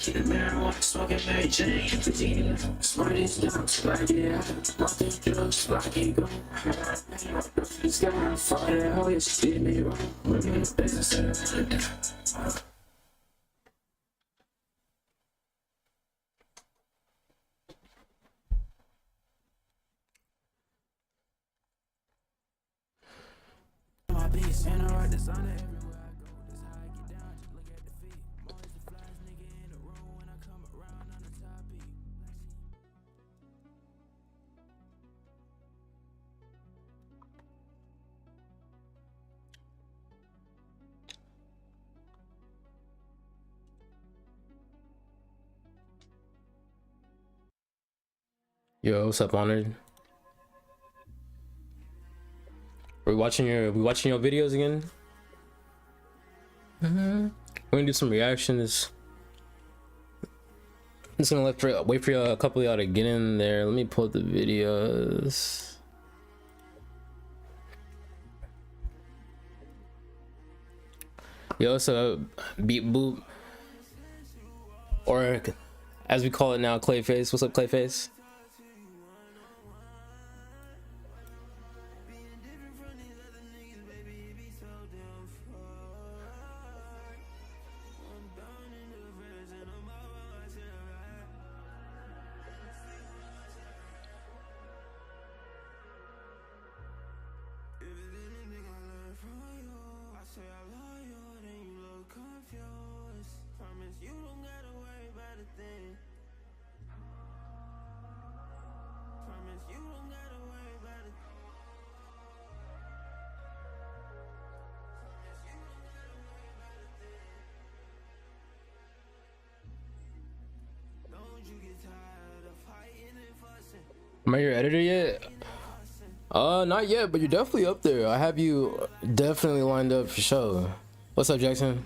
Marijuana smoking Mary Jane. Smartest dumps like yeah. Walking drugs like you go. This guy fought it. Oh, you did me wrong. We're in business. My beast and I ride designer everywhere I go. This how I get down. Just look at the feet. I'm always the flyest nigga in the room when I come around on the top beat. Yo, what's up, Honored? We watching your videos again? We're gonna do some reactions. I'm just gonna wait for a couple of y'all to get in there. Let me pull up the videos. Yo, so Beat Boop, or as we call it now, Clayface. What's up, Clayface? Am I your editor yet? Not yet, but you're definitely up there. I have you definitely lined up for sure. What's up, Jackson?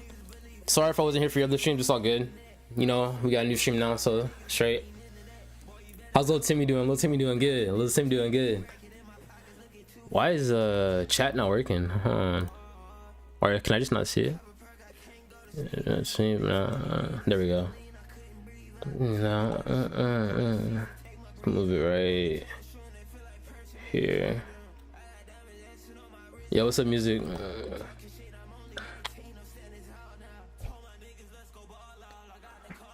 Sorry if I wasn't here for your other stream, just all good. You know, we got a new stream now, so straight. How's little Timmy doing? Little Timmy doing good. Little Timmy doing good. Why is chat not working? Or can I just not see it? There we go. No, move it right here. Yo, what's up, music?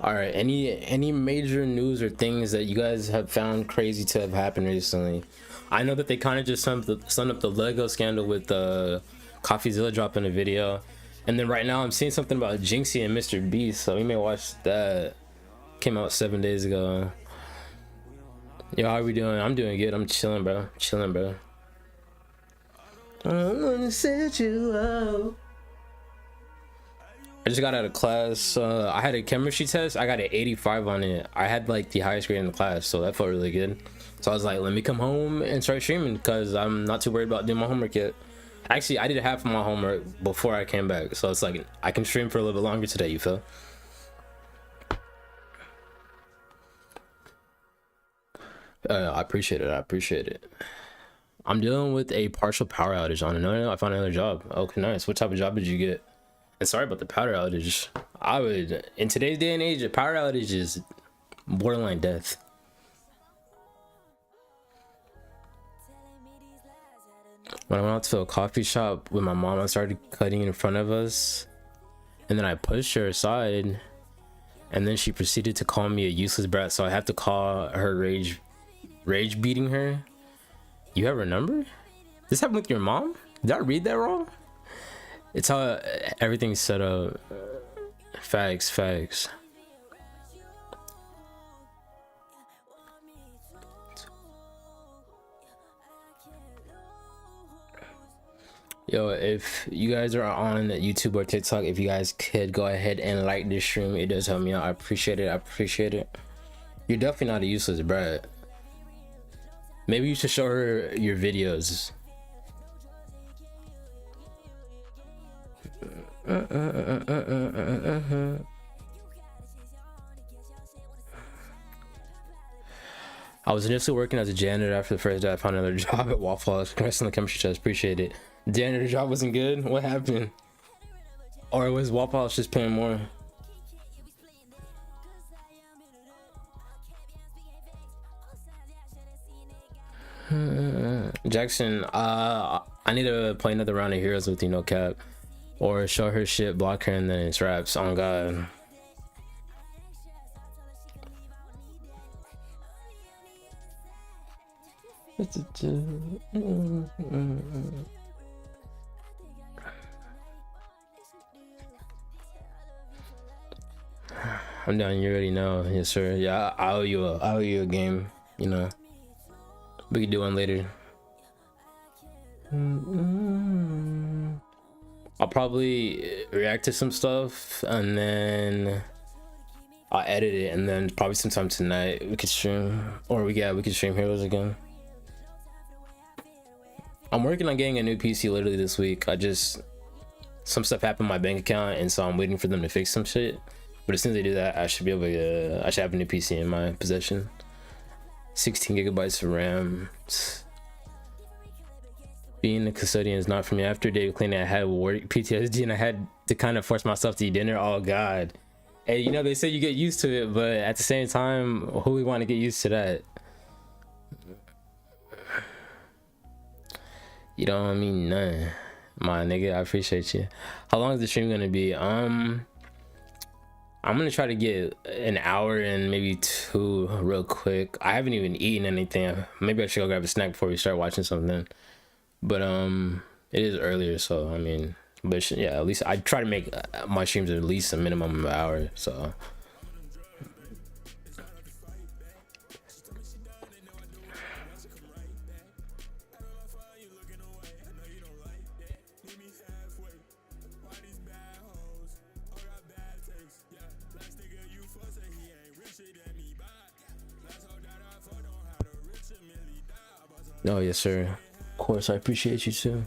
All right, any major news or things that you guys have found crazy to have happened recently? I know that they kind of just summed up the Lego scandal with CoffeeZilla dropping a video, and then right now I'm seeing something about Jinxie and Mr. Beast, so we may watch that. Came out 7 days ago. Yo, how are we doing? I'm doing good. I'm chilling, bro. Chilling, bro. I'm gonna set you up. I just got out of class. I had a chemistry test. I got an 85 on it. I had like the highest grade in the class, so that felt really good. So I was like, let me come home and start streaming because I'm not too worried about doing my homework yet. Actually, I did half of my homework before I came back, so it's like I can stream for a little bit longer today. You feel? I appreciate it. I appreciate it. I'm dealing with a partial power outage on another. I found another job. Okay, nice. What type of job did you get? And sorry about the power outage. I would, in today's day and age, a power outage is borderline death. When I went out to a coffee shop with my mom, I started cutting in front of us, and then I pushed her aside, and then she proceeded to call me a useless brat. So I have to call her rage beating her. You have her number? This happened with your mom? Did I read that wrong? It's how everything's set up. Facts. Yo, if you guys are on YouTube or TikTok, if you guys could go ahead and like this stream, it does help me out. I appreciate it. You're definitely not a useless brat. Maybe you should show her your videos. I was initially working as a janitor. After the first day, I found another job at Waffle House. Congrats on the chemistry test. Appreciate it. Janitor job wasn't good. What happened? Or was Waffle House just paying more? Jackson, I need to play another round of Heroes with you, no cap, or show her shit, block her, and then it's raps. On God. I'm down. You already know. Yes, sir. Yeah, I owe you a game. You know, we can do one later. I'll probably react to some stuff and then I'll edit it, and then probably sometime tonight we could stream, or we could stream Heroes again. I'm working on getting a new PC literally this week. Some stuff happened in my bank account, and so I'm waiting for them to fix some shit. But as soon as they do that, I should be able to. I should have a new PC in my possession. 16 gigabytes of RAM. Being a custodian is not for me. After day cleaning, I had work PTSD, and I had to kind of force myself to eat dinner. Oh God. Hey, you know they say you get used to it, but at the same time, who we want to get used to that? You don't mean none, my nigga. I appreciate you. How long is the stream gonna be? I'm gonna try to get an hour and maybe 2 real quick. I haven't even eaten anything. Maybe I should go grab a snack before we start watching something. But it is earlier, so I mean, but yeah, at least I try to make my streams at least a minimum of an hour. So. Oh yes, sir. Of course, I appreciate you too.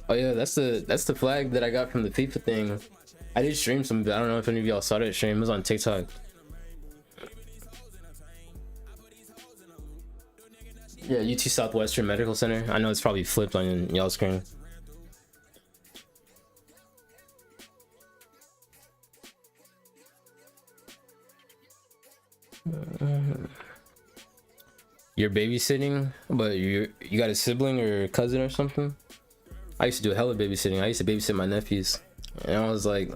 Oh yeah, that's the flag that I got from the FIFA thing. I did stream some, but I don't know if any of y'all saw that stream. It was on TikTok. Yeah, UT Southwestern Medical Center. I know it's probably flipped on y'all's screen. You're babysitting, but you got a sibling or a cousin or something? I used to do a hella babysitting. I used to babysit my nephews, and I was like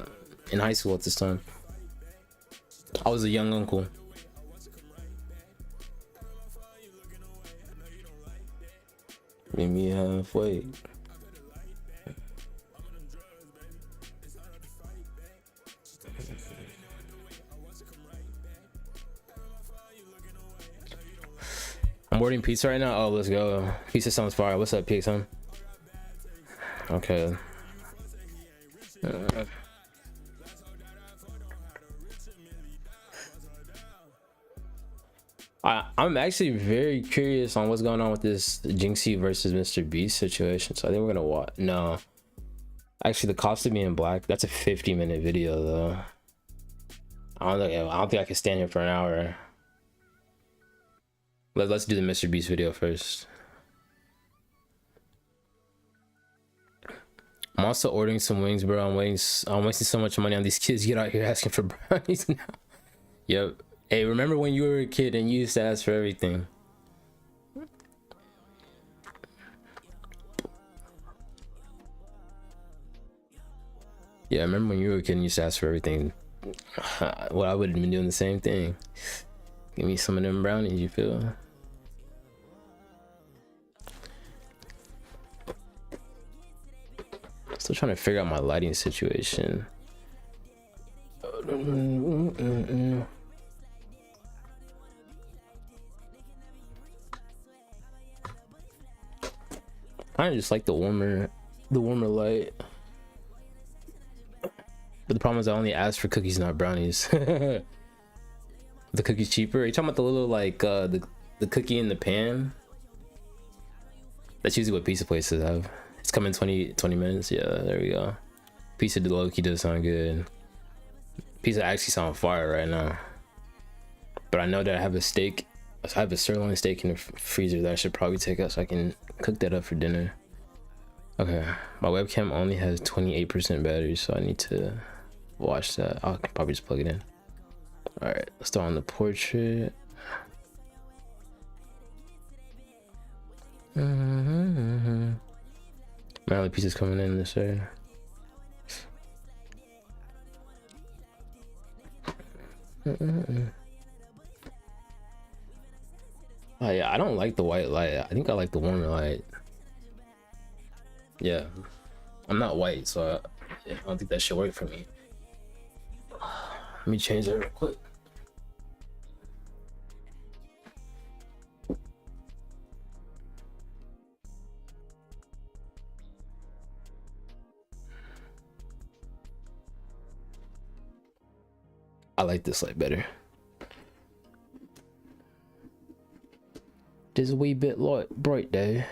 in high school at this time. I was a young uncle. Meet me halfway. I'm ordering pizza right now. Oh, let's go. Pizza sounds fire. What's up, Pizza? Okay. I'm actually very curious on what's going on with this Jinxie versus Mr. Beast situation. So I think we're gonna watch. No, actually, the cost of being black. That's a 50-minute video though. I don't think I can stand here for an hour. Let's do the Mr. Beast video first. I'm also ordering some wings, bro. I'm wasting so much money on these kids. Get out here asking for brownies now. Yep. Hey, remember when you were a kid and you used to ask for everything? Yeah, I remember when you were a kid and you used to ask for everything. Well, I would have been doing the same thing. Give me some of them brownies, you feel? Still trying to figure out my lighting situation. I just like the warmer light. But the problem is I only asked for cookies, not brownies. The cookie's cheaper. Are you talking about the little like the cookie in the pan? That's usually what pizza places have. It's coming 20 minutes. Yeah, there we go. Pizza de low-key does sound good. Pizza actually sound fire right now. But I know that I have a steak. I have a sirloin steak in the freezer that I should probably take out so I can cook that up for dinner. Okay, my webcam only has 28% battery, so I need to watch that. I'll probably just plug it in. All right, let's start on the portrait. Manly pieces coming in this area. Oh yeah, I don't like the white light. I think I like the warmer light. Yeah, I'm not white, so I don't think that should work for me. Let me change that real quick. I like this light better. Just a wee bit light, bright though.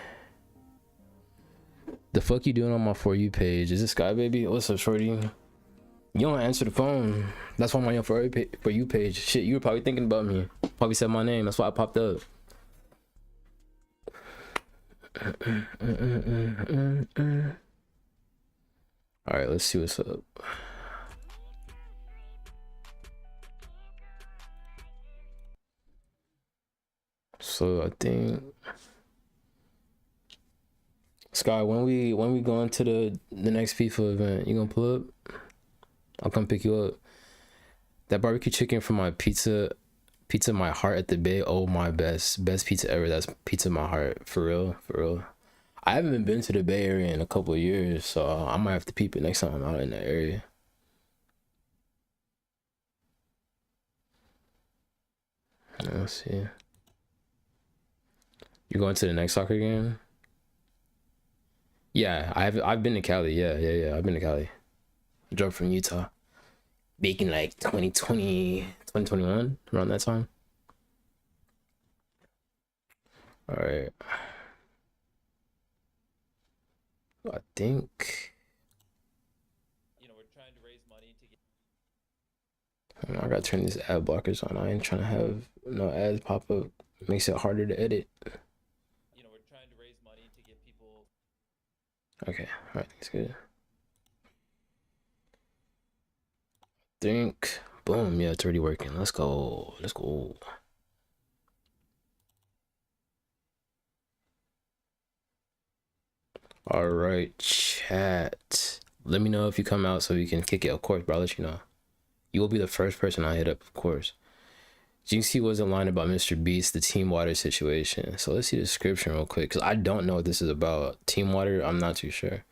The fuck you doing on my For You page? Is this Sky Baby? What's up, shorty? You don't answer the phone. That's why I'm on your For You page. Shit, you were probably thinking about me. Probably said my name. That's why I popped up. All right, let's see what's up. So I think Sky, when we go into the next FIFA event, you gonna pull up? I'll come pick you up. That barbecue chicken from my pizza my heart at the Bay. Oh my, best pizza ever. That's pizza my heart, for real. I haven't been to the Bay Area in a couple of years, so I might have to peep it next time I'm out in that area. Let's see. You going to the next soccer game? Yeah, I've been to Cali. Yeah. I've been to Cali. I drove from Utah. Back in like 2020, 2021, around that time. All right. I think. You know, we're trying to raise money to get. I gotta turn these ad blockers on. I ain't trying to have no ads pop up. Makes it harder to edit. You know, we're trying to raise money to get people. Okay, all right, that's good. Think, boom, yeah, it's already working. Let's go. All right, chat. Let me know if you come out so we can kick it. Of course, bro. I'll let you know. You will be the first person I hit up, of course. Jinxie wasn't lying about Mr. Beast, the Team Water situation. So let's see the description real quick, because I don't know what this is about. Team Water, I'm not too sure.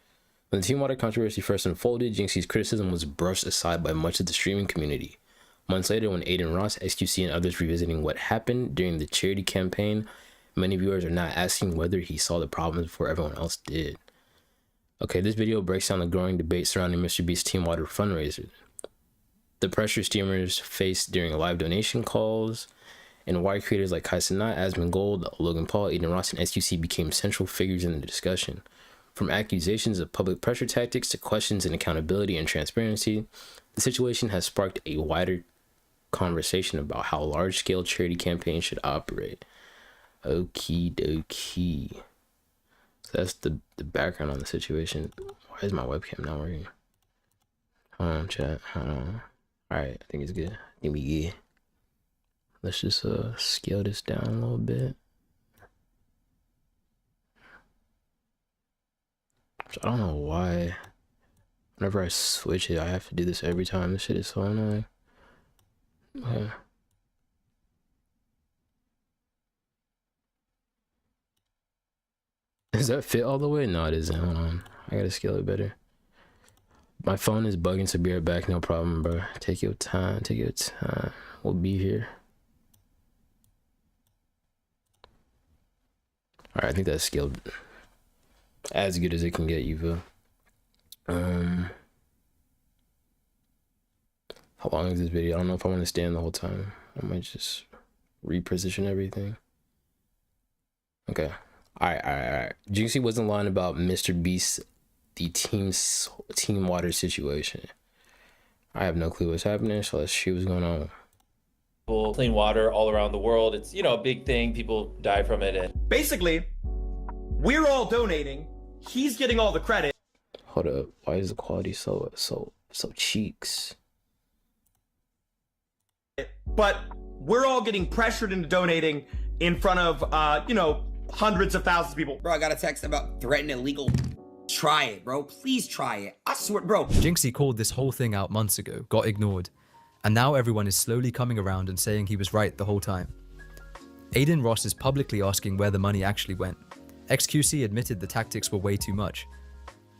When the Team Water controversy first unfolded, Jinxie's criticism was brushed aside by much of the streaming community. Months later, when Aiden Ross, XQC, and others revisiting what happened during the charity campaign, many viewers are now asking whether he saw the problems before everyone else did. Okay, this video breaks down the growing debate surrounding Mr. Beast's Team Water fundraiser, the pressure streamers faced during live donation calls, and why creators like Kai Cenat, Asmongold, Logan Paul, Aiden Ross, and SQC became central figures in the discussion. From accusations of public pressure tactics to questions in accountability and transparency, the situation has sparked a wider conversation about how large-scale charity campaigns should operate. Okie dokie. So that's the background on the situation. Why is my webcam not working? Hold on, chat. Hold on. Alright, I think it's good. I think we good. Let's just scale this down a little bit. I don't know why. Whenever I switch it, I have to do this every time. This shit is so annoying. Okay. Does that fit all the way? No, it isn't. Hold on. I gotta scale it better. My phone is bugging, so be right back. No problem, bro. Take your time. Take your time. We'll be here. Alright, I think that's scaled as good as it can get, Eva. How long is this video? I don't know if I want to stand the whole time. I might just reposition everything. Okay. Alright. Jinxie wasn't lying about Mr. Beast, the Team Water situation. I have no clue what's happening, so let's see what's going on. Clean water all around the world. It's, you know, a big thing. People die from it. And basically, we're all donating. he's getting all the credit. Hold up. Why is the quality so cheeks? But we're all getting pressured into donating in front of, you know, hundreds of thousands of people. Bro, I got a text about threatening illegal. Try it, bro. Please try it. I swear, bro. Jinxie called this whole thing out months ago, got ignored, and now everyone is slowly coming around and saying he was right the whole time. Aiden Ross is publicly asking where the money actually went. XQC admitted the tactics were way too much.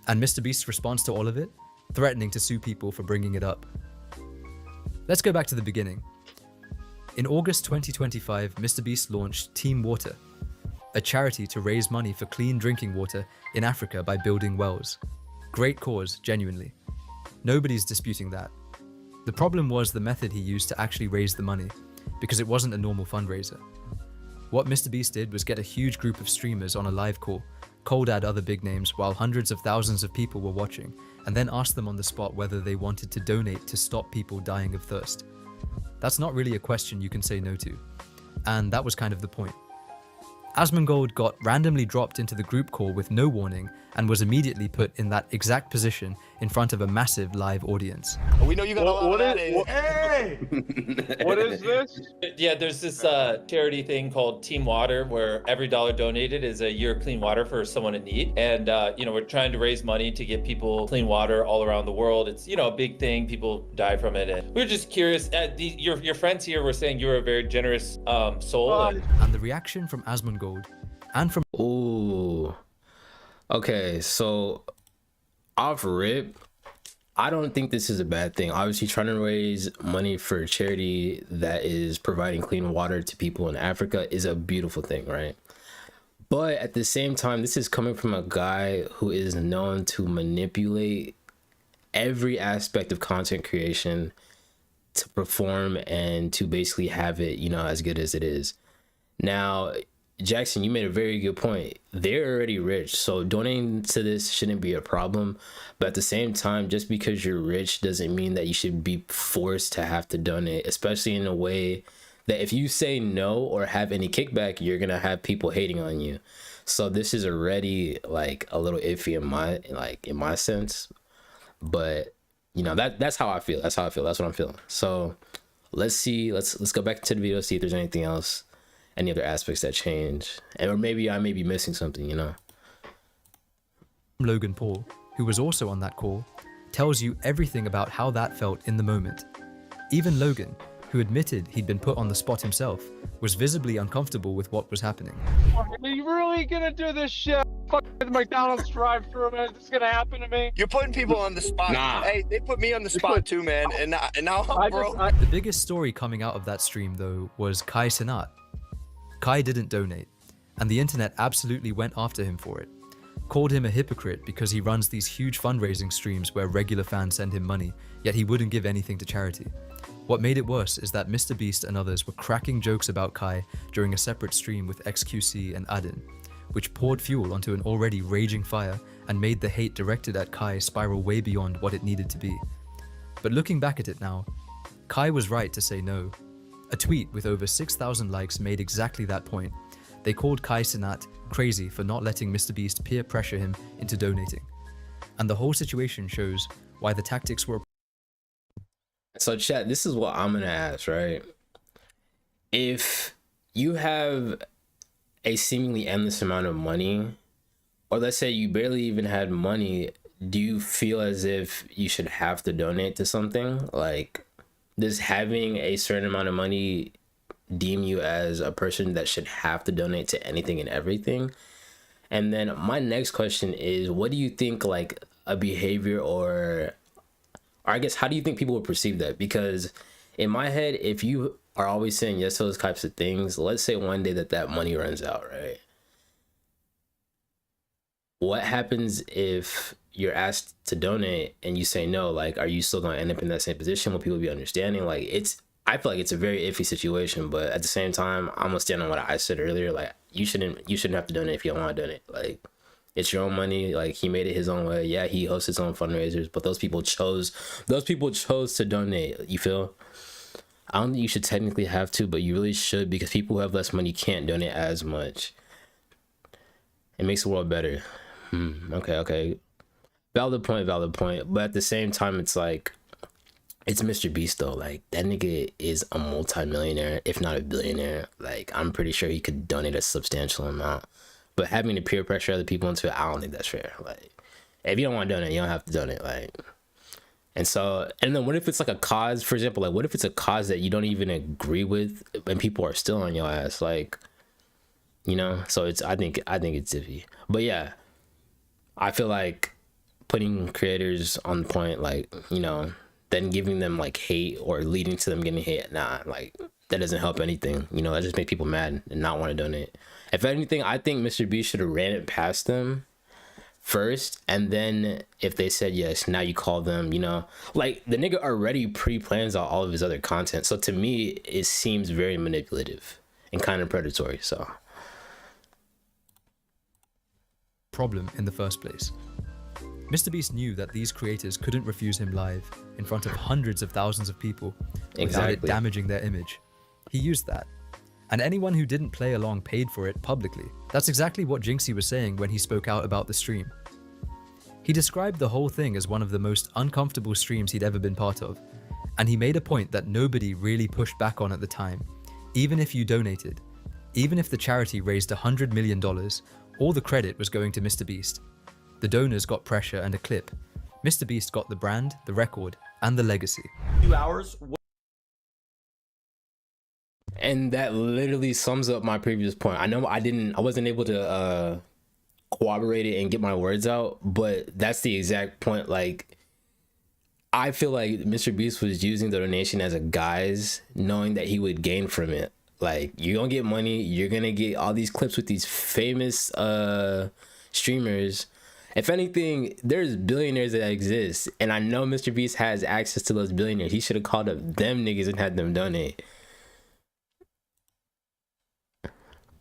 And MrBeast's response to all of it? Threatening to sue people for bringing it up. Let's go back to the beginning. In August 2025, MrBeast launched Team Water, a charity to raise money for clean drinking water in Africa by building wells. Great cause, genuinely. Nobody's disputing that. The problem was the method he used to actually raise the money, because it wasn't a normal fundraiser. What MrBeast did was get a huge group of streamers on a live call, cold add other big names while hundreds of thousands of people were watching, and then ask them on the spot whether they wanted to donate to stop people dying of thirst. That's not really a question you can say no to. And that was kind of the point. Asmongold got randomly dropped into the group call with no warning and was immediately put in that exact position in front of a massive live audience. We know you got a lot of that. Hey! What is this? Yeah, there's this charity thing called Team Water, where every dollar donated is a year of clean water for someone in need. And, you know, we're trying to raise money to get people clean water all around the world. It's, you know, a big thing. People die from it. And we're just curious. Your friends here were saying you're a very generous soul. And the reaction from Asmongold and from Ooh. Okay, so off rip, I don't think this is a bad thing. Obviously, trying to raise money for a charity that is providing clean water to people in Africa is a beautiful thing, right? But at the same time, this is coming from a guy who is known to manipulate every aspect of content creation to perform and to basically have it, you know, as good as it is. Now, Jackson, you made a very good point. They're already rich, so donating to this shouldn't be a problem. But at the same time, just because you're rich doesn't mean that you should be forced to have to donate, especially in a way that if you say no or have any kickback, you're gonna have people hating on you. So this is already like a little iffy in my sense. But you know, that's how I feel. That's how I feel. That's what I'm feeling. So let's see. Let's go back to the video, see if there's anything else. Any other aspects that change, or maybe I may be missing something, you know. Logan Paul, who was also on that call, tells you everything about how that felt in the moment. Even Logan, who admitted he'd been put on the spot himself, was visibly uncomfortable with what was happening. Are you really gonna do this shit? Fuck the McDonald's drive-thru, man. Is this gonna happen to me? You're putting people on the spot. Nah. Hey, they put me on the spot too, man. And now I'm broke. The biggest story coming out of that stream, though, was Kai Cenat. Kai didn't donate, and the internet absolutely went after him for it. Called him a hypocrite because he runs these huge fundraising streams where regular fans send him money, yet he wouldn't give anything to charity. What made it worse is that MrBeast and others were cracking jokes about Kai during a separate stream with XQC and Adin, which poured fuel onto an already raging fire and made the hate directed at Kai spiral way beyond what it needed to be. But looking back at it now, Kai was right to say no. A tweet with over 6,000 likes made exactly that point. They called Kai Cenat crazy for not letting MrBeast peer pressure him into donating. And the whole situation shows why the tactics were. So chat, this is what I'm gonna ask, right? If you have a seemingly endless amount of money, or let's say you barely even had money, do you feel as if you should have to donate to something? Like, does having a certain amount of money deem you as a person that should have to donate to anything and everything? And then my next question is, what do you think like a behavior or I guess how do you think people would perceive that? Because in my head, if you are always saying yes to those types of things, let's say one day that money runs out, right? What happens if you're asked to donate and you say no? Like, are you still going to end up in that same position? Will people be understanding? Like, I feel like it's a very iffy situation, but at the same time, I'm gonna stand on what I said earlier. Like, you shouldn't have to donate if you don't want to donate. Like, it's your own money. Like, he made it his own way. Yeah, he hosts his own fundraisers, but those people chose to donate. You feel? I don't think you should technically have to, but you really should, because people who have less money can't donate as much. It makes the world better. Okay. Valid point. But at the same time, it's like, it's Mr. Beast though. Like, that nigga is a multi-millionaire, if not a billionaire. Like, I'm pretty sure he could donate a substantial amount. But having to peer pressure other people into it, I don't think that's fair. Like, if you don't want to donate, you don't have to donate. Like, and then what if it's like a cause, for example, like what if it's a cause that you don't even agree with and people are still on your ass? Like, you know, so I think it's iffy. But yeah, I feel like putting creators on the point, like, you know, then giving them like hate or leading to them getting hate, like that doesn't help anything. You know, that just make people mad and not want to donate. If anything, I think Mr. B should have ran it past them first, and then if they said yes, now you call them. You know, like the nigga already pre-plans out all of his other content, so to me it seems very manipulative and kind of predatory. So problem in the first place. Mr. Beast knew that these creators couldn't refuse him live in front of hundreds of thousands of people without it damaging their image. He used that. And anyone who didn't play along paid for it publicly. That's exactly what Jinxie was saying when he spoke out about the stream. He described the whole thing as one of the most uncomfortable streams he'd ever been part of. And he made a point that nobody really pushed back on at the time. Even if you donated, even if the charity raised $100 million, all the credit was going to Mr. Beast. The donors got pressure and a clip. Mr. Beast got the brand, the record, and the legacy. 2 hours. And that literally sums up my previous point. I know I wasn't able to corroborate it and get my words out, but that's the exact point. Like, I feel like Mr. Beast was using the donation as a guise, knowing that he would gain from it. Like, you're gonna get money, you're gonna get all these clips with these famous streamers. If anything, there's billionaires that exist, and I know Mr. Beast has access to those billionaires. He should have called up them niggas and had them donate.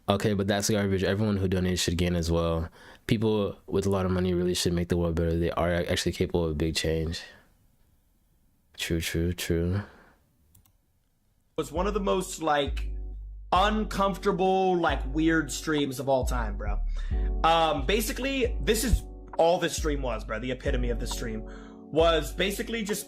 Okay, but that's garbage. Everyone who donates should gain as well. People with a lot of money really should make the world better. They are actually capable of big change. True. Was one of the most like uncomfortable, like weird streams of all time, bro. Basically, this is all this stream was, bro. The epitome of the stream was basically just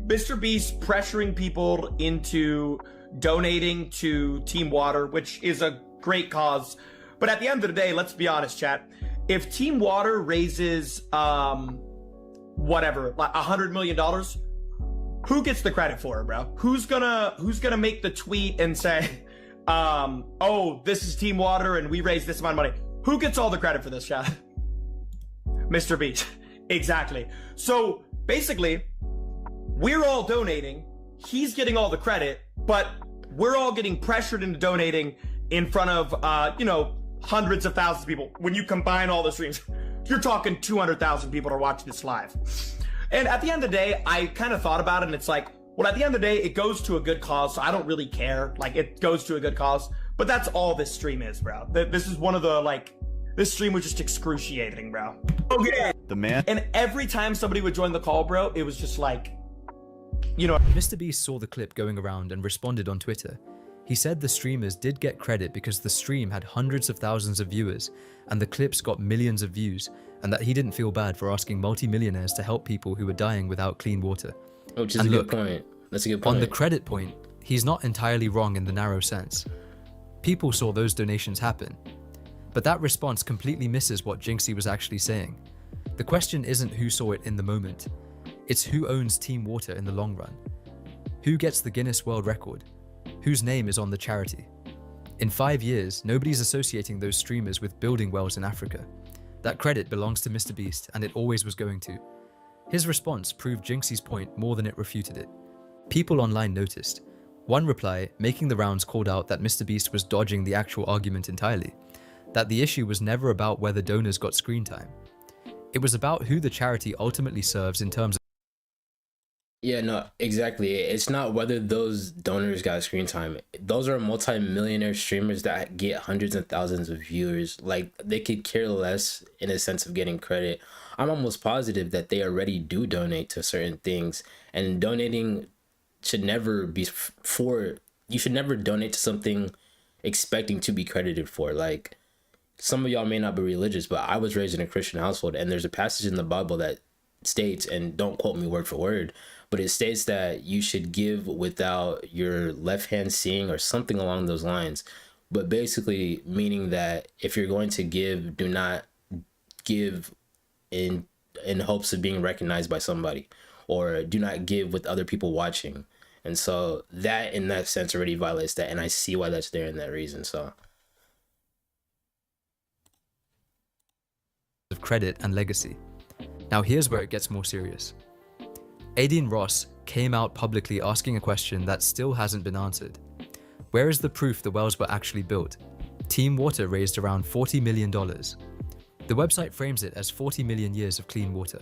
Mr. Beast pressuring people into donating to Team Water, which is a great cause. But at the end of the day, let's be honest, chat. If Team Water raises whatever, like $100 million, who gets the credit for it, bro? Who's gonna make the tweet and say, oh, this is Team Water and we raised this amount of money? Who gets all the credit for this, chat? Mr. Beast. Exactly. So basically, we're all donating, he's getting all the credit, but we're all getting pressured into donating in front of, you know, hundreds of thousands of people. When you combine all the streams, you're talking 200,000 people are watching this live. And at the end of the day, I kind of thought about it, and it's like, well, at the end of the day, it goes to a good cause, so I don't really care. Like, it goes to a good cause. But that's all this stream is, bro. This is one of the, like, this stream was just excruciating, bro. Okay. The man. And every time somebody would join the call, bro, it was just like, you know. Mr. Beast saw the clip going around and responded on Twitter. He said the streamers did get credit because the stream had hundreds of thousands of viewers and the clips got millions of views, and that he didn't feel bad for asking multi-millionaires to help people who were dying without clean water. Which is a good point. That's a good point. On the credit point, he's not entirely wrong in the narrow sense. People saw those donations happen. But that response completely misses what Jinxie was actually saying. The question isn't who saw it in the moment. It's who owns Team Water in the long run. Who gets the Guinness World Record? Whose name is on the charity? In 5 years, nobody's associating those streamers with building wells in Africa. That credit belongs to Mr. Beast, and it always was going to. His response proved Jinxie's point more than it refuted it. People online noticed. One reply, making the rounds, called out that Mr. Beast was dodging the actual argument entirely, that the issue was never about whether donors got screen time. It was about who the charity ultimately serves in terms of... Yeah, no, exactly. It's not whether those donors got screen time. Those are multi-millionaire streamers that get hundreds of thousands of viewers. Like, they could care less in a sense of getting credit. I'm almost positive that they already do donate to certain things, and donating should never be you should never donate to something expecting to be credited for. Like, some of y'all may not be religious, but I was raised in a Christian household, and there's a passage in the Bible that states, and don't quote me word for word, but it states that you should give without your left hand seeing, or something along those lines. But basically meaning that if you're going to give, do not give in hopes of being recognized by somebody, or do not give with other people watching. And so that, in that sense, already violates that, and I see why that's there in that reason. So of credit and legacy. Now here's where it gets more serious. Adin Ross came out publicly asking a question that still hasn't been answered. Where is the proof the wells were actually built? Team Water raised around $40 million. The website frames it as 40 million years of clean water,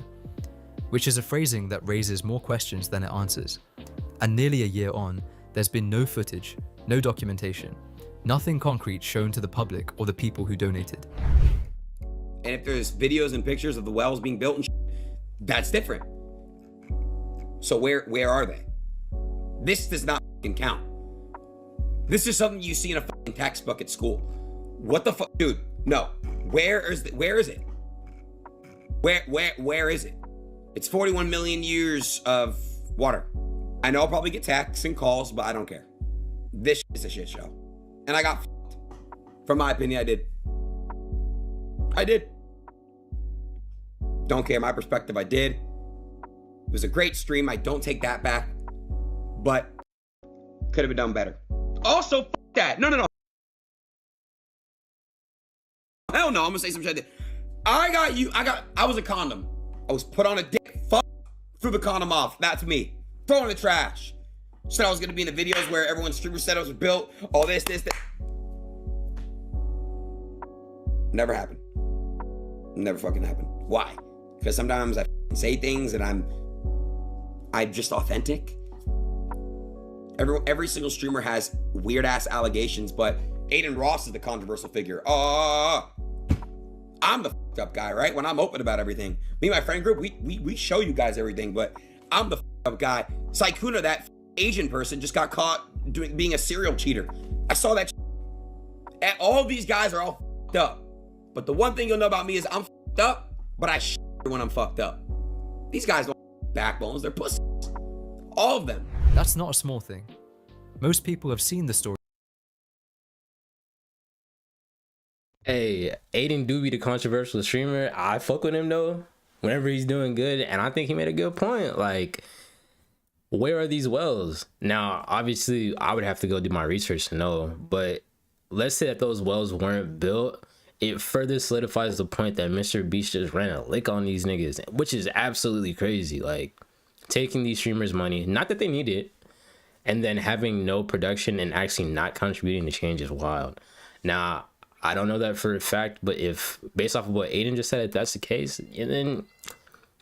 which is a phrasing that raises more questions than it answers. And nearly a year on, there's been no footage, no documentation, nothing concrete shown to the public or the people who donated. And if there's videos and pictures of the wells being built and that's different. So where are they? This does not count. This is something you see in a fucking textbook at school. What the fuck, dude? No. Where is it? Where is it? It's 41 million years of water. I know I'll probably get texts and calls, but I don't care. This is a shit show. And I got fucked. From my opinion, I did. Don't care my perspective, I did. It was a great stream, I don't take that back. But could have been done better. Also, fuck that. No. Hell no, I'm gonna say some shit. I was a condom. I was put on a dick. Fuck. Threw the condom off. That's me. Throw it in the trash. Said I was gonna be in the videos where everyone's streamer setups were built. All this. Never happened. Never fucking happened. Why? Because sometimes I say things and I'm just authentic. Every single streamer has weird ass allegations, but Adin Ross is the controversial figure. I'm the fucked up guy, right? When I'm open about everything. Me and my friend group, we show you guys everything, but I'm the fucked up guy. Saikuna, that Asian person, just got caught being a serial cheater. I saw that. All these guys are all fucked up. But the one thing you'll know about me is I'm fucked up, but I shit when I'm fucked up. These guys don't have backbones, they're pussies. All of them. That's not a small thing. Most people have seen the story. Hey, Aiden do be the controversial streamer. I fuck with him though, whenever he's doing good, and I think he made a good point. Like, where are these wells? Now, obviously, I would have to go do my research to know, but let's say that those wells weren't built, it further solidifies the point that Mr. Beast just ran a lick on these niggas, which is absolutely crazy. Like, taking these streamers' money, not that they need it, and then having no production and actually not contributing to change is wild. Now, I don't know that for a fact, but if, based off of what Aiden just said, if that's the case, and then,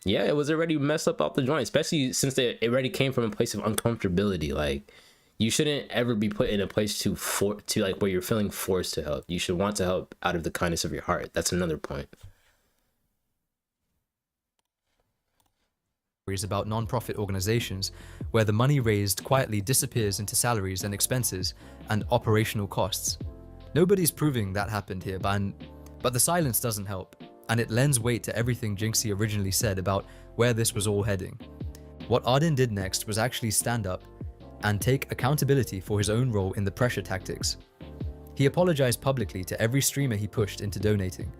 yeah, it was already messed up off the joint, especially since it already came from a place of uncomfortability. Like, you shouldn't ever be put in a place to like where you're feeling forced to help. You should want to help out of the kindness of your heart. That's another point. About non-profit organizations where the money raised quietly disappears into salaries and expenses and operational costs. Nobody's proving that happened here, but the silence doesn't help, and it lends weight to everything Jinxie originally said about where this was all heading. What Arden did next was actually stand up and take accountability for his own role in the pressure tactics. He apologized publicly to every streamer he pushed into donating,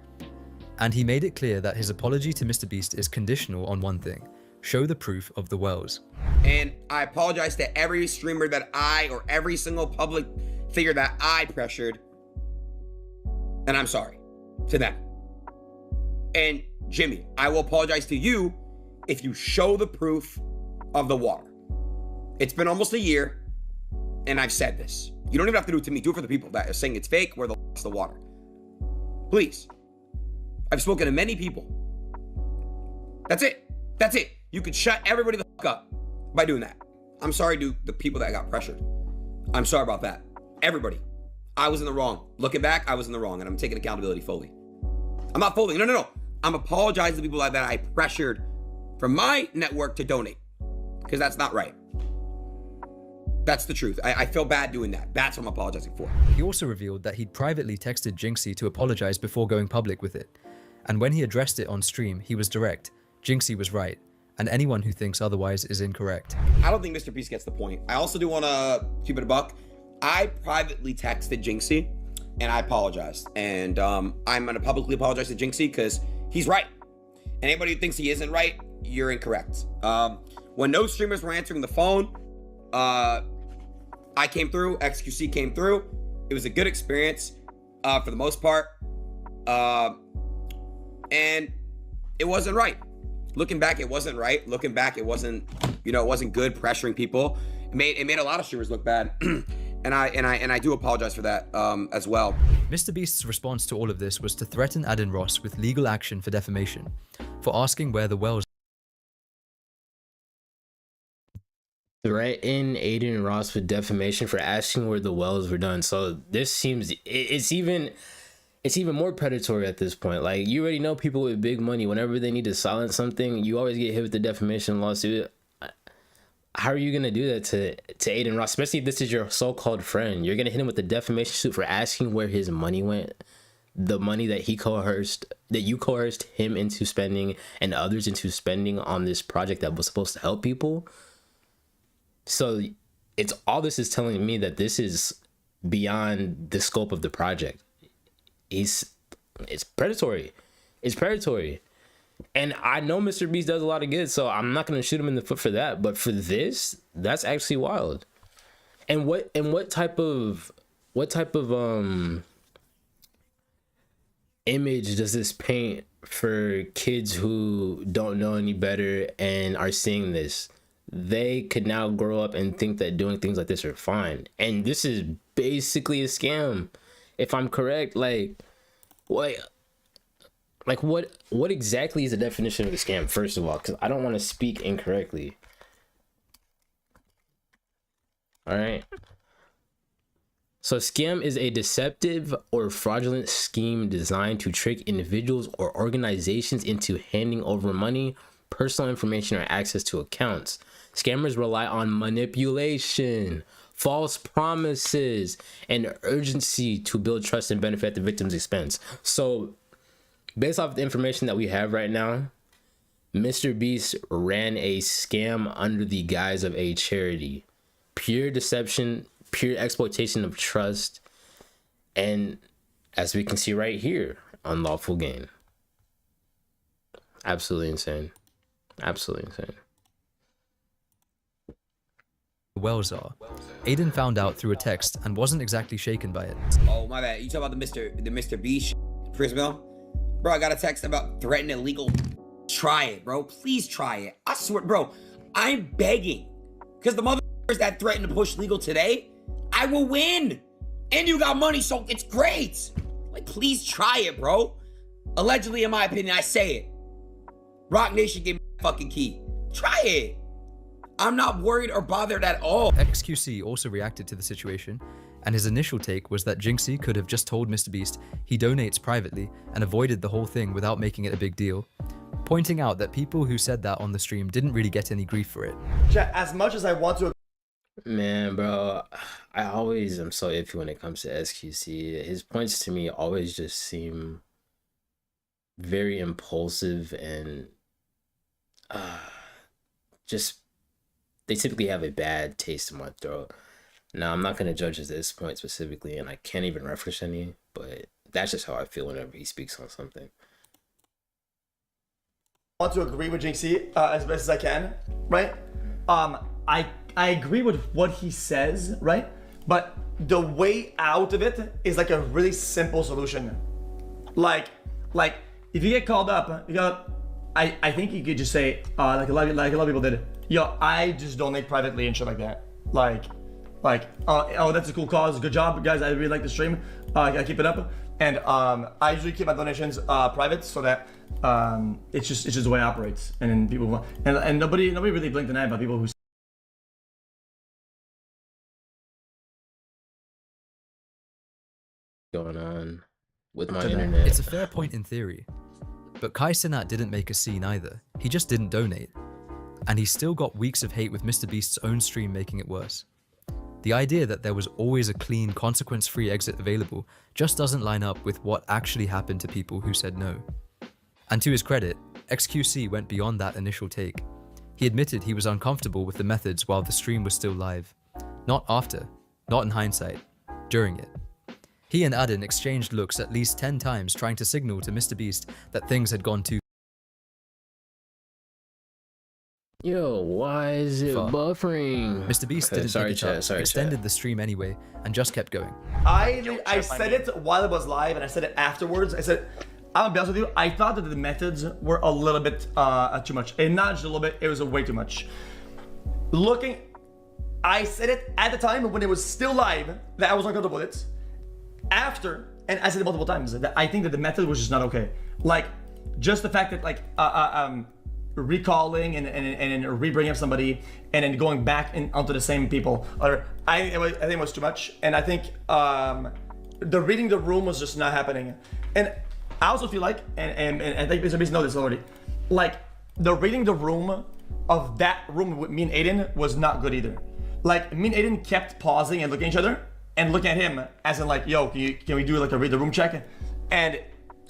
and he made it clear that his apology to Mr. Beast is conditional on one thing: show the proof of the wells. And I apologize to every streamer that or every single public figure that I pressured. And I'm sorry to them. And Jimmy, I will apologize to you if you show the proof of the water. It's been almost a year, and I've said this. You don't even have to do it to me. Do it for the people that are saying it's fake, where the water. Please. I've spoken to many people. That's it. That's it. You could shut everybody the fuck up by doing that. I'm sorry to the people that got pressured. I'm sorry about that. Everybody. I was in the wrong. Looking back, I was in the wrong, and I'm taking accountability fully. I'm not folding. No. I'm apologizing to people like that I pressured from my network to donate, because that's not right. That's the truth. I feel bad doing that. That's what I'm apologizing for. He also revealed that he'd privately texted Jinxie to apologize before going public with it. And when he addressed it on stream, he was direct. Jinxie was right, and anyone who thinks otherwise is incorrect. I don't think Mr. Beast gets the point. I also do want to keep it a buck. I privately texted Jinxie, and I apologized. And I'm going to publicly apologize to Jinxie because he's right. And anybody who thinks he isn't right, you're incorrect. When no streamers were answering the phone, I came through, XQC came through. It was a good experience for the most part. And it wasn't right. Looking back, it wasn't right. Looking back, it wasn't, it wasn't good pressuring people. It made a lot of streamers look bad. and I do apologize for that as well. Mr. Beast's response to all of this was to threaten Adin Ross with legal action for defamation for asking where the wells. Threaten Adin Ross with defamation for asking where the wells were done. So this seems it's even more predatory at this point. Like, you already know people with big money, whenever they need to silence something, you always get hit with the defamation lawsuit. How are you gonna do that to Adin Ross, especially if this is your so-called friend? You're gonna hit him with the defamation suit for asking where his money went, the money that you coerced him into spending and others into spending on this project that was supposed to help people. So it's all this is telling me that this is beyond the scope of the project. It's predatory. It's predatory. And I know Mr. Beast does a lot of good, so I'm not gonna shoot him in the foot for that. But for this, that's actually wild. And what type of image does this paint for kids who don't know any better and are seeing this? They could now grow up and think that doing things like this are fine. And this is basically a scam, if I'm correct. Like what exactly is the definition of a scam, first of all? Because I don't want to speak incorrectly. All right. So scam is a deceptive or fraudulent scheme designed to trick individuals or organizations into handing over money, personal information, or access to accounts. Scammers rely on manipulation, false promises, and urgency to build trust and benefit at the victim's expense. So based off the information that we have right now, Mr. Beast ran a scam under the guise of a charity. Pure deception, pure exploitation of trust, and as we can see right here, unlawful gain. Absolutely insane. Absolutely insane. Wells are. Adin found out through a text and wasn't exactly shaken by it. Oh, my bad. You talk about the Mr. Beast, Prismil? Bro, I got a text about threatening illegal. Try it, bro. Please try it. I swear, bro, I'm begging. Because the motherfuckers that threaten to push legal today, I will win. And you got money, so it's great. Like, please try it, bro. Allegedly, in my opinion, I say it. Rock Nation gave me the fucking key. Try it. I'm not worried or bothered at all. XQC also reacted to the situation, and his initial take was that Jinxie could have just told Mr. Beast he donates privately and avoided the whole thing without making it a big deal, pointing out that people who said that on the stream didn't really get any grief for it. As much as I want to... Man, bro, I always am so iffy when it comes to XQC. His points to me always just seem very impulsive and just... they typically have a bad taste in my throat. Now, I'm not going to judge at this point specifically, and I can't even reference any, but that's just how I feel whenever he speaks on something. I want to agree with Jinxie as best as I can, right? I agree with what he says, right? But the way out of it is like a really simple solution. Like if you get called up, you got... I think you could just say, like a lot of people did, yo, I just donate privately and shit like that. Oh, that's a cool cause. Good job, guys. I really like the stream. I keep it up. And I usually keep my donations private so that it's just the way it operates. And then people and nobody really blinked an eye about people who going on with my internet. It's a fair point in theory, but Kai Cenat didn't make a scene either. He just didn't donate. And he still got weeks of hate with Mr. Beast's own stream making it worse. The idea that there was always a clean, consequence-free exit available just doesn't line up with what actually happened to people who said no. And to his credit, XQC went beyond that initial take. He admitted he was uncomfortable with the methods while the stream was still live. Not after, not in hindsight, during it. He and Adin exchanged looks at least 10 times trying to signal to MrBeast that things had gone too Yo, why is it far. buffering? MrBeast didn't pick it up, extended the stream anyway, and just kept going. I said it while it was live, and I said it afterwards. I said, I'm gonna be honest with you, I thought that the methods were a little bit too much. And not just a little bit, it was way too much. I said it at the time when it was still live that I was uncomfortable with it. After, and I said it multiple times, that I think that the method was just not okay. Like, just the fact that like recalling and re-bringing up somebody and then going back onto the same people, or I think it was too much. And I think the reading the room was just not happening. And I also feel like, and I think MrBeast knows this already, like the reading the room of that room with me and Aiden was not good either. Like me and Aiden kept pausing and looking at each other and looking at him as in like, yo, can we do like a read the room check? And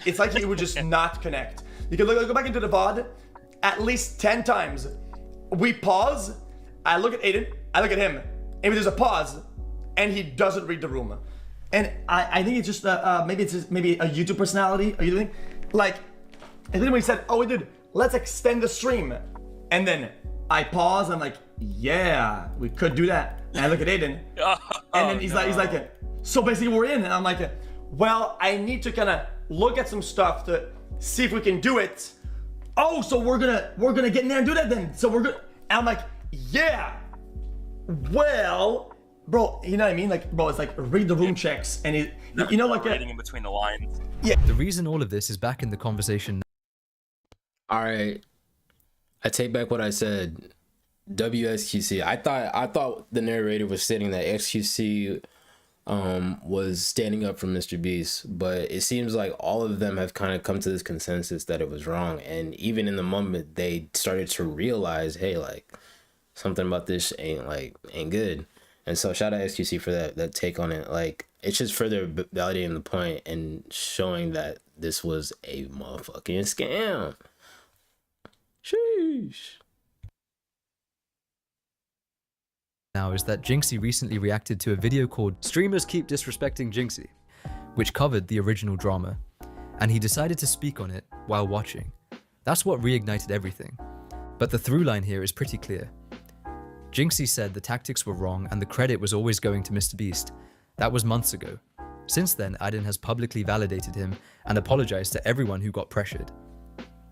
it's like he would just not connect. You can go back into the VOD at least 10 times. We pause, I look at Aiden, I look at him, and there's a pause, and he doesn't read the room. And I think it's just maybe a YouTube personality or you think like, and then when he said, oh, let's extend the stream, and then I pause, I'm like, yeah, we could do that. And I look at Aiden, and then he's like, so basically we're in, and I'm like, well, I need to kind of look at some stuff to see if we can do it. Oh, so we're gonna get in there and do that then. So we're good. And I'm like, yeah. Well, bro, you know what I mean? Like, bro, it's like read the room checks, and you know, like reading in between the lines. Yeah. The reason all of this is back in the conversation. All right, I take back what I said. WXQC. I thought the narrator was stating that XQC was standing up for MrBeast, but it seems like all of them have kind of come to this consensus that it was wrong. And even in the moment, they started to realize, hey, like something about this ain't good. And so shout out XQC for that take on it. Like, it's just further validating the point and showing that this was a motherfucking scam. Sheesh. Now is that Jinxie recently reacted to a video called Streamers Keep Disrespecting Jinxie, which covered the original drama, and he decided to speak on it while watching. That's what reignited everything. But the through line here is pretty clear. Jinxie said the tactics were wrong and the credit was always going to MrBeast. That was months ago. Since then, Adin has publicly validated him and apologized to everyone who got pressured.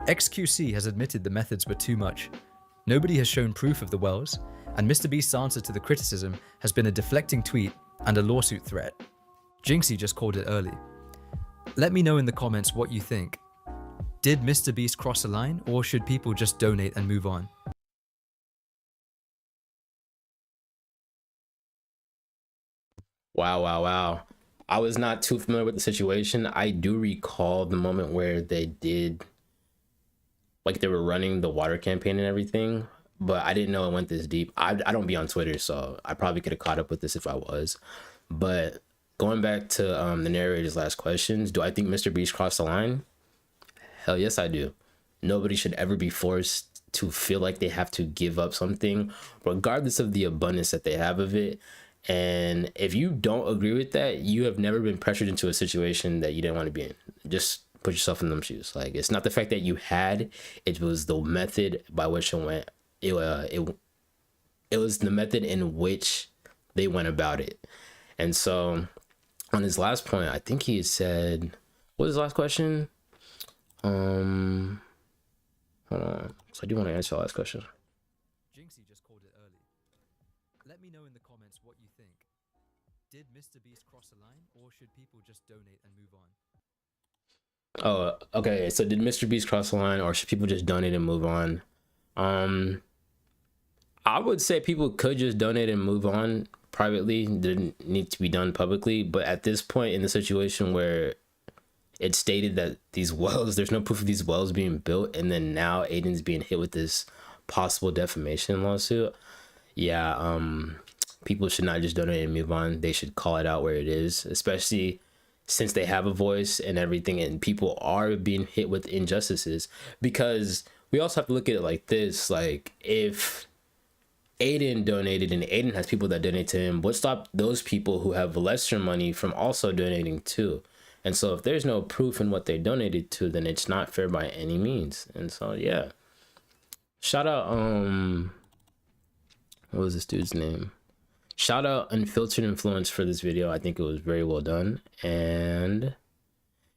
XQC has admitted the methods were too much. Nobody has shown proof of the wells, and MrBeast's answer to the criticism has been a deflecting tweet and a lawsuit threat. Jinxie just called it early. Let me know in the comments what you think. Did MrBeast cross a line, or should people just donate and move on? Wow. I was not too familiar with the situation. I do recall the moment where they were running the water campaign and everything, but I didn't know it went this deep. I don't be on Twitter, so I probably could have caught up with this if I was. But going back to the narrator's last questions, do I think MrBeast crossed the line? Hell yes, I do. Nobody should ever be forced to feel like they have to give up something, regardless of the abundance that they have of it. And if you don't agree with that, you have never been pressured into a situation that you didn't want to be in. Just put yourself in them shoes. Like, it's not the fact that you had, it was the method by which it went. It was the method in which they went about it. And so on his last point, I think he said, what was his last question? Hold on. So I do want to answer the last question. Jinxie just called it early. Let me know in the comments what you think. Did MrBeast cross a line, or should people just donate and move on? Oh, okay. So did MrBeast cross the line, or should people just donate and move on? I would say people could just donate and move on privately. Didn't need to be done publicly. But at this point in the situation where it's stated that these wells, there's no proof of these wells being built, and then now Aiden's being hit with this possible defamation lawsuit. Yeah, people should not just donate and move on. They should call it out where it is, especially since they have a voice and everything, and people are being hit with injustices. Because we also have to look at it like this: like, if Aiden donated and Aiden has people that donate to him, what stopped those people who have lesser money from also donating too? And so if there's no proof in what they donated to, then it's not fair by any means. And so yeah, shout out what was this dude's name? Shout out Unfiltered Influence for this video. I think it was very well done. And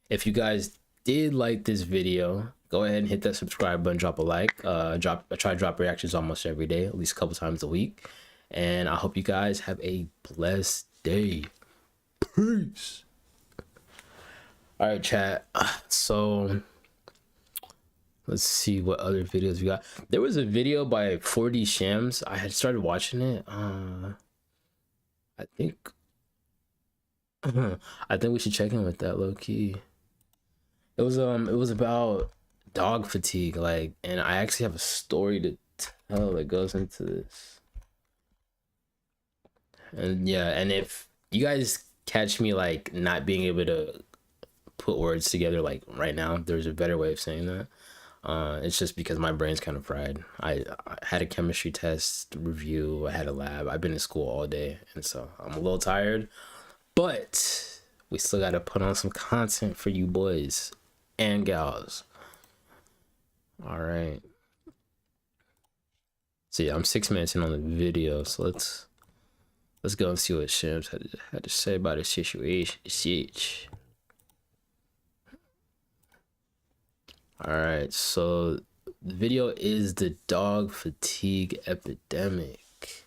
if you guys did like this video, go ahead and hit that subscribe button, drop a like. I try to drop reactions almost every day, at least a couple times a week. And I hope you guys have a blessed day. Peace. All right, chat. So let's see what other videos we got. There was a video by 4D Shams. I had started watching it. I think we should check in with that low key. It was about dog fatigue, like, and I actually have a story to tell that goes into this. And yeah, and if you guys catch me like not being able to put words together like right now, there's a better way of saying that. It's just because my brain's kind of fried. I had a chemistry test review, I had a lab, I've been in school all day, and so I'm a little tired, but we still gotta put on some content for you boys and gals. All right, so yeah, I'm 6 minutes in on the video, so let's go and see what Shams had to say about his situation. All right, so the video is the dog fatigue epidemic.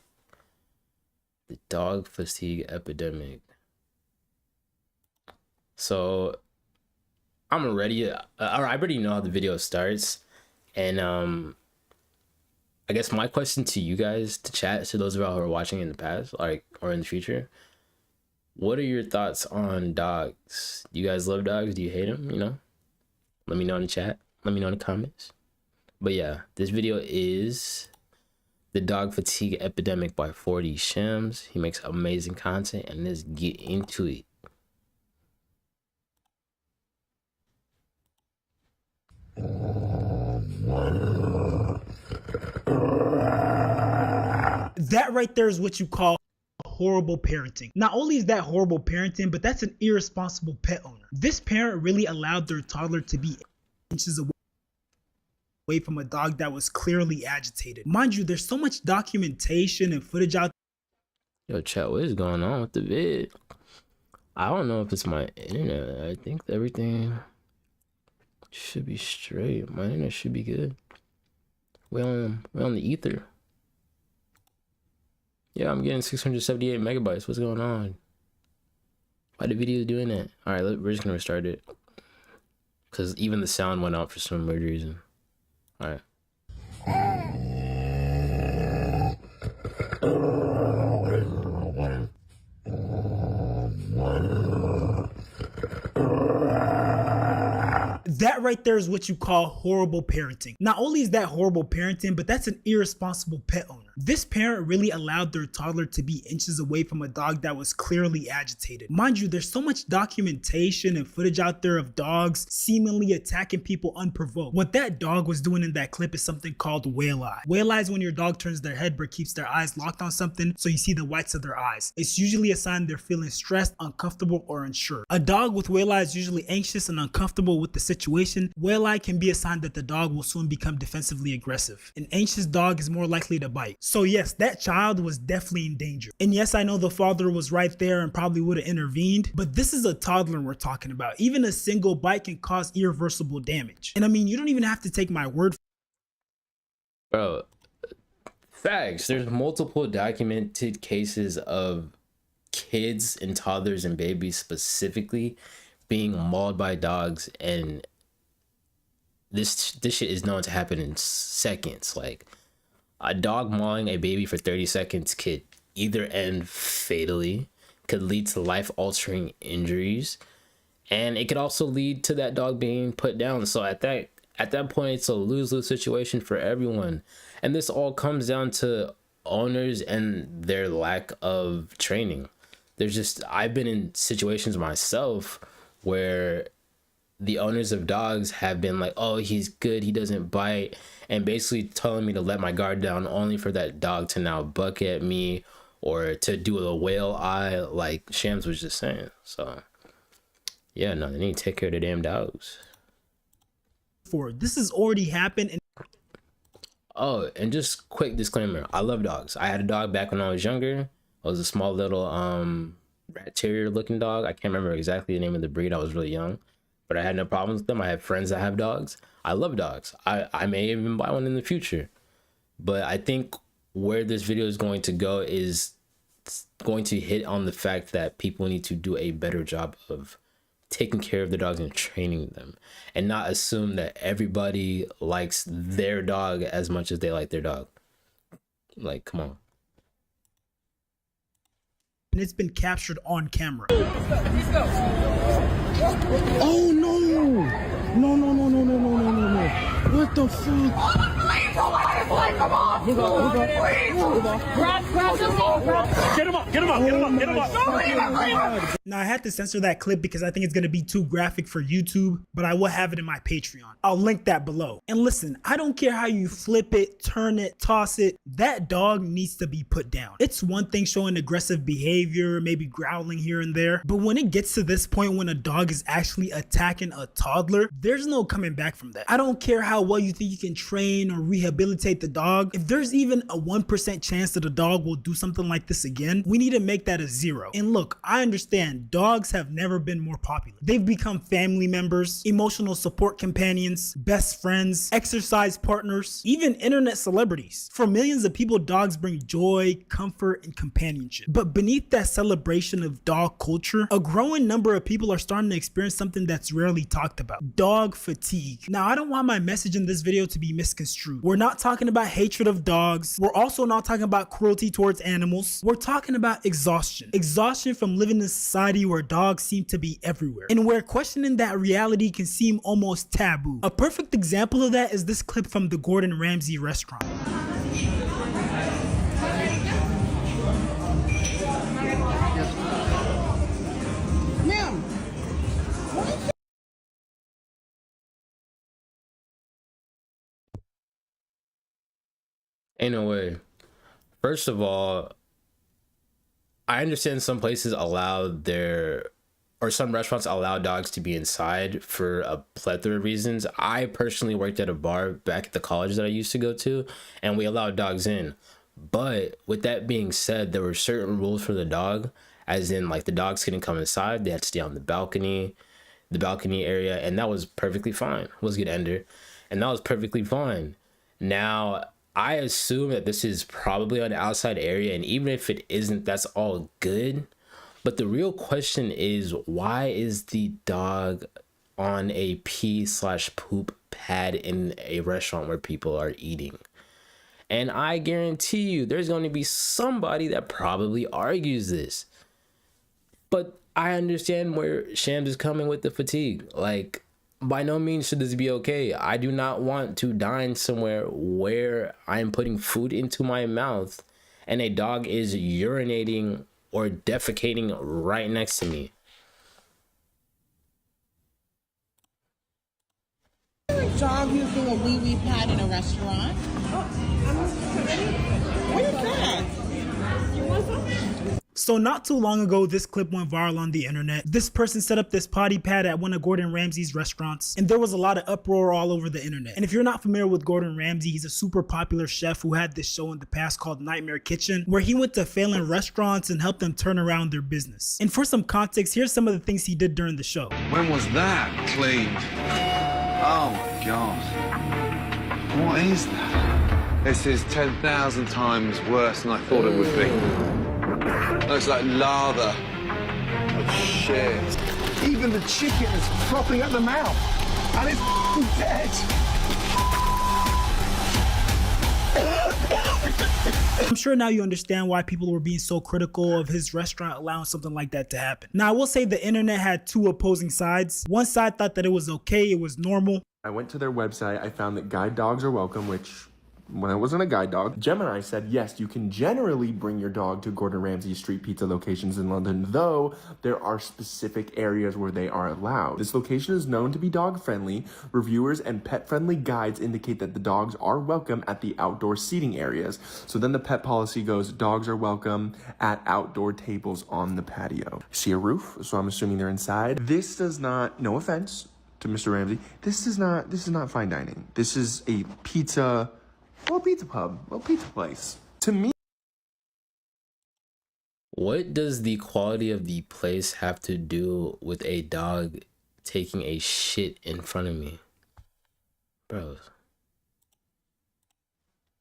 The dog fatigue epidemic. So I already know how the video starts, and I guess my question to you guys, to chat, to those of y'all who are watching in the past, like, or in the future, what are your thoughts on dogs? Do you guys love dogs? Do you hate them? You know, let me know in the chat. Let me know in the comments. But yeah, this video is the dog fatigue epidemic by 4D Shams. He makes amazing content, and let's get into it. That right there is what you call horrible parenting. Not only is that horrible parenting, but that's an irresponsible pet owner. This parent really allowed their toddler to be inches away from a dog that was clearly agitated. Mind you, there's so much documentation and footage out there. Yo, chat, what is going on with the vid? I don't know if it's my internet. I think everything should be straight. My internet should be good. We're on the ether. Yeah, I'm getting 678 megabytes. What's going on? Why the video is doing that? All right, we're just gonna restart it, because even the sound went out for some weird reason. All right. That right there is what you call horrible parenting. Not only is that horrible parenting, but that's an irresponsible pet owner. This parent really allowed their toddler to be inches away from a dog that was clearly agitated. Mind you, there's so much documentation and footage out there of dogs seemingly attacking people unprovoked. What that dog was doing in that clip is something called whale eye. Whale eye is when your dog turns their head but keeps their eyes locked on something, so you see the whites of their eyes. It's usually a sign they're feeling stressed, uncomfortable, or unsure. A dog with whale eye is usually anxious and uncomfortable with the situation. Whale eye can be a sign that the dog will soon become defensively aggressive. An anxious dog is more likely to bite. So yes, that child was definitely in danger. And yes, I know the father was right there and probably would have intervened, but this is a toddler we're talking about. Even a single bite can cause irreversible damage. And I mean, you don't even have to take my word Bro, facts. There's multiple documented cases of kids and toddlers and babies specifically being mauled by dogs, and this shit is known to happen in seconds. Like, a dog mauling a baby for 30 seconds could either end fatally, could lead to life-altering injuries, and it could also lead to that dog being put down. So at that point, it's a lose-lose situation for everyone. And this all comes down to owners and their lack of training. I've been in situations myself where the owners of dogs have been like, oh, he's good, he doesn't bite, and basically telling me to let my guard down only for that dog to now buck at me or to do a whale eye, like Shams was just saying. So yeah, no, they need to take care of the damn dogs. This has already happened. And oh, and just quick disclaimer, I love dogs. I had a dog back when I was younger. It was a small little rat terrier looking dog. I can't remember exactly the name of the breed. I was really young, but I had no problems with them. I have friends that have dogs. I love dogs. I may even buy one in the future. But I think where this video is going to go is going to hit on the fact that people need to do a better job of taking care of the dogs and training them, and not assume that everybody likes their dog as much as they like their dog. Like, come on. and it's been captured on camera. Oh no! No, no, no, no, no, no, no, no, no. What the fuck? Come on! Get him up! Get him up! Get him up! Get him up! Now I had to censor that clip because I think it's gonna be too graphic for YouTube, but I will have it in my Patreon. I'll link that below. And listen, I don't care how you flip it, turn it, toss it, that dog needs to be put down. It's one thing showing aggressive behavior, maybe growling here and there, but when it gets to this point when a dog is actually attacking a toddler, there's no coming back from that. I don't care how well you think you can train or rehabilitate the dog. If there's even a 1% chance that a dog will do something like this again, we need to make that a 0. And look, I understand dogs have never been more popular. They've become family members, emotional support companions, best friends, exercise partners, even internet celebrities. For millions of people, dogs bring joy, comfort, and companionship. But beneath that celebration of dog culture, a growing number of people are starting to experience something that's rarely talked about: dog fatigue. Now, I don't want my message in this video to be misconstrued. We're not talking about hatred of dogs. We're also not talking about cruelty towards animals. We're talking about exhaustion. Exhaustion from living in a society where dogs seem to be everywhere, and where questioning that reality can seem almost taboo. A perfect example of that is this clip from the Gordon Ramsay restaurant. Ain't no way. First of all, I understand some places allow some restaurants allow dogs to be inside for a plethora of reasons. I personally worked at a bar back at the college that I used to go to, and we allowed dogs in. But with that being said, there were certain rules for the dog, as in like the dogs couldn't come inside. They had to stay on the balcony area, and that was perfectly fine. Was good, Ender. And that was perfectly fine. Now, I assume that this is probably on the outside area, and even if it isn't, that's all good. But the real question is, why is the dog on a pee/poop pad in a restaurant where people are eating? And I guarantee you there's going to be somebody that probably argues this. But I understand where Shams is coming with the fatigue. Like, by no means should this be okay. I do not want to dine somewhere where I'm putting food into my mouth and a dog is urinating or defecating right next to me. Dog using a wee-wee pad in a restaurant. What is that? You want some? So not too long ago, this clip went viral on the internet. This person set up this potty pad at one of Gordon Ramsay's restaurants, and there was a lot of uproar all over the internet. And if you're not familiar with Gordon Ramsay, he's a super popular chef who had this show in the past called Nightmare Kitchen, where he went to failing restaurants and helped them turn around their business. And for some context, here's some of the things he did during the show. When was that cleaned? Oh my God. What is that? This is 10,000 times worse than I thought it would be. Looks like lather of shit. Even the chicken is frothing at the mouth, and it's dead. I'm sure now you understand why people were being so critical of his restaurant allowing something like that to happen. Now, I will say the internet had two opposing sides. One side thought that it was okay, it was normal. I went to their website, I found that guide dogs are welcome, which when I wasn't a guide dog. Gemini said, yes, you can generally bring your dog to Gordon Ramsay street pizza locations in London, though there are specific areas where they are allowed. This location is known to be dog friendly. Reviewers and pet friendly guides indicate that the dogs are welcome at the outdoor seating areas. So then the pet policy goes, dogs are welcome at outdoor tables on the patio. See a roof, so I'm assuming they're inside. This does not, no offense to Mr. Ramsay, this is not fine dining. This is a pizza pub, a pizza place. To me, what does the quality of the place have to do with a dog taking a shit in front of me? Bro.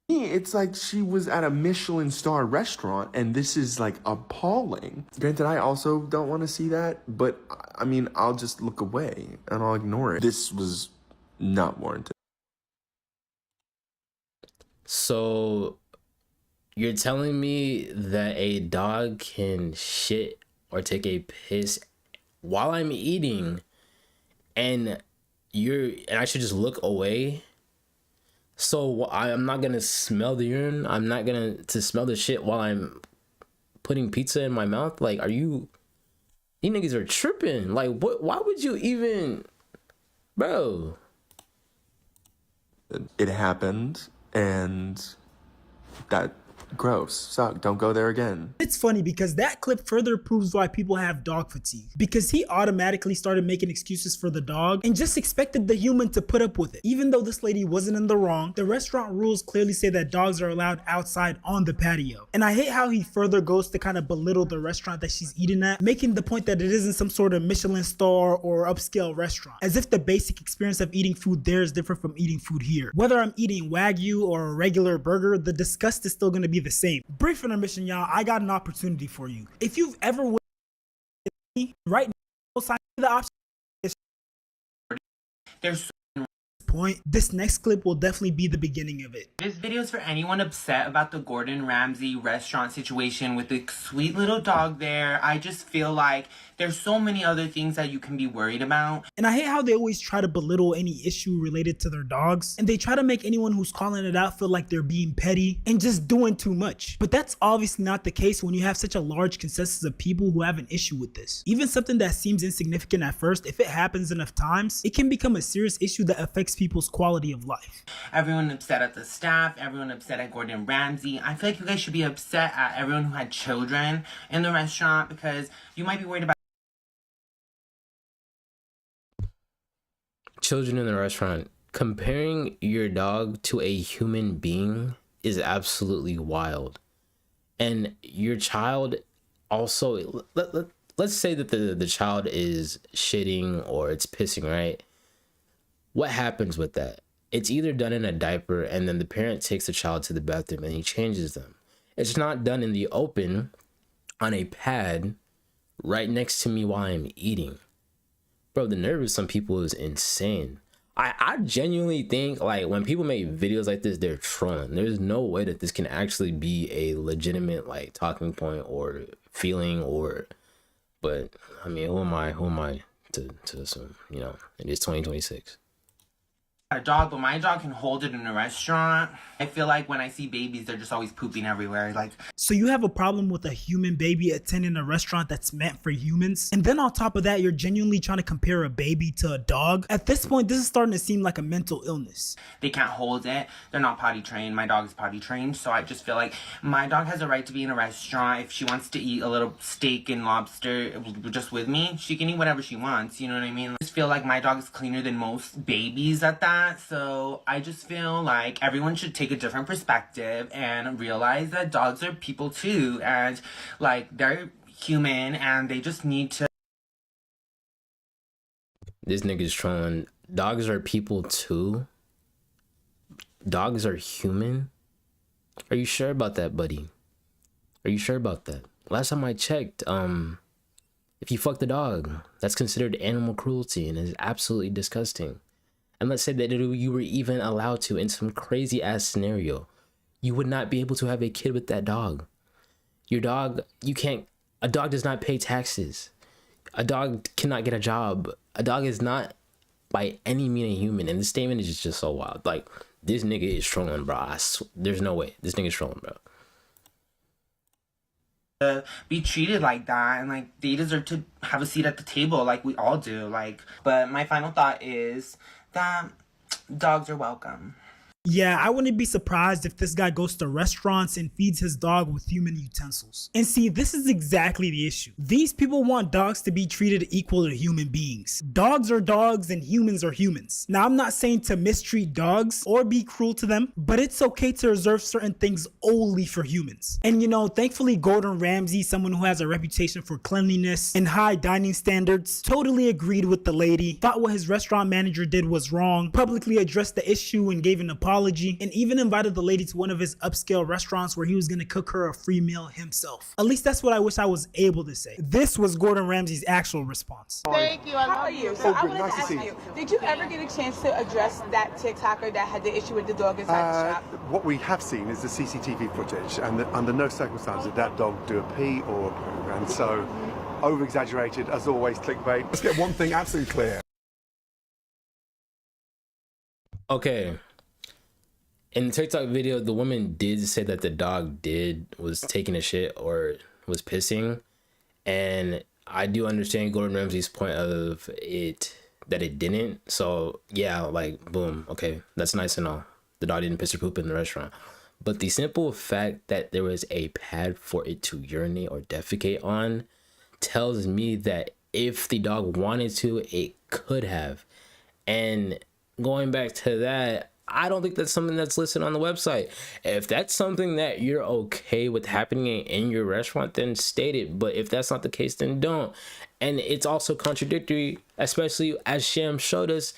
it's like she was at a Michelin star restaurant, and this is like appalling. Granted, I also don't want to see that, but I mean, I'll just look away and I'll ignore it. This was not warranted. So you're telling me that a dog can shit or take a piss while I'm eating, and I should just look away? So I'm not gonna smell the urine. I'm not gonna smell the shit while I'm putting pizza in my mouth. Like, you niggas are tripping. Like, what? Why would you even, bro? It happened, and that gross. Suck. Don't go there again. It's funny because that clip further proves why people have dog fatigue, because he automatically started making excuses for the dog and just expected the human to put up with it. Even though this lady wasn't in the wrong, the restaurant rules clearly say that dogs are allowed outside on the patio. And I hate how he further goes to kind of belittle the restaurant that she's eating at, making the point that it isn't some sort of Michelin star or upscale restaurant, as if the basic experience of eating food there is different from eating food here. Whether I'm eating Wagyu or a regular burger, the disgust is still going to be the same. Brief intermission, y'all. I got an opportunity for you. If you've ever with me right now, sign the option. There's point. This next clip will definitely be the beginning of it. This video is for anyone upset about the Gordon Ramsay restaurant situation with the sweet little dog there. I just feel like there's so many other things that you can be worried about. And I hate how they always try to belittle any issue related to their dogs, and they try to make anyone who's calling it out feel like they're being petty and just doing too much. But that's obviously not the case when you have such a large consensus of people who have an issue with this. Even something that seems insignificant at first, if it happens enough times, it can become a serious issue that affects people's quality of life. Everyone upset at the staff, everyone upset at Gordon Ramsay. I feel like you guys should be upset at everyone who had children in the restaurant, because you might be worried about children in the restaurant. Comparing your dog to a human being is absolutely wild. And your child also, let's say that the child is shitting or it's pissing, right? What happens with that? It's either done in a diaper and then the parent takes the child to the bathroom and he changes them. It's not done in the open on a pad right next to me while I'm eating. Bro, the nerve of some people is insane. I genuinely think, like, when people make videos like this, they're trolling. There's no way that this can actually be a legitimate, like, talking point or feeling, or, but I mean, who am I to assume, you know? It is 2026. a dog, but my dog can hold it in a restaurant. I feel like when I see babies, they're just always pooping everywhere. Like, so you have a problem with a human baby attending a restaurant that's meant for humans? And then on top of that, you're genuinely trying to compare a baby to a dog? At this point, this is starting to seem like a mental illness. They can't hold it. They're not potty trained. My dog is potty trained. So I just feel like my dog has a right to be in a restaurant. If she wants to eat a little steak and lobster just with me, she can eat whatever she wants. You know what I mean? I just feel like my dog is cleaner than most babies at that. So I just feel like everyone should take a different perspective and realize that dogs are people too, and like they're human and they just need to. This nigga's trolling. Dogs are people too. Dogs are human. Are you sure about that, buddy? Are you sure about that? Last time I checked, if you fuck the dog, that's considered animal cruelty and is absolutely disgusting. And let's say that you were even allowed to, in some crazy ass scenario, you would not be able to have a kid with that dog. Your dog, a dog does not pay taxes. A dog cannot get a job. A dog is not by any means a human. And the statement is just so wild. Like, this nigga is trolling, bro. There's no way this nigga is trolling, bro. Be treated like that, and like they deserve to have a seat at the table like we all do. Like, but my final thought is that dogs are welcome. Yeah, I wouldn't be surprised if this guy goes to restaurants and feeds his dog with human utensils. And see, this is exactly the issue. These people want dogs to be treated equal to human beings. Dogs are dogs and humans are humans. Now, I'm not saying to mistreat dogs or be cruel to them, but it's okay to reserve certain things only for humans. And you know, thankfully Gordon Ramsay, someone who has a reputation for cleanliness and high dining standards, totally agreed with the lady, thought what his restaurant manager did was wrong, publicly addressed the issue and gave an apology, and even invited the lady to one of his upscale restaurants where he was going to cook her a free meal himself. At least that's what I wish I was able to say. This was Gordon Ramsay's actual response. Thank you. How are you? So I wanted to ask you, did you ever get a chance to address that TikToker that had the issue with the dog inside the shop? What we have seen is the CCTV footage, and under no circumstances did that dog do a pee or a poo. And so, over-exaggerated, as always, clickbait. Let's get one thing absolutely clear. Okay. In the TikTok video, the woman did say that the dog was taking a shit or was pissing. And I do understand Gordon Ramsay's point of that it didn't. So yeah, like boom, okay, that's nice and all. The dog didn't piss or poop in the restaurant. But the simple fact that there was a pad for it to urinate or defecate on tells me that if the dog wanted to, it could have. And going back to that, I don't think that's something that's listed on the website. If that's something that you're okay with happening in your restaurant, then state it. But if that's not the case, then don't. And it's also contradictory, especially as Sham showed us,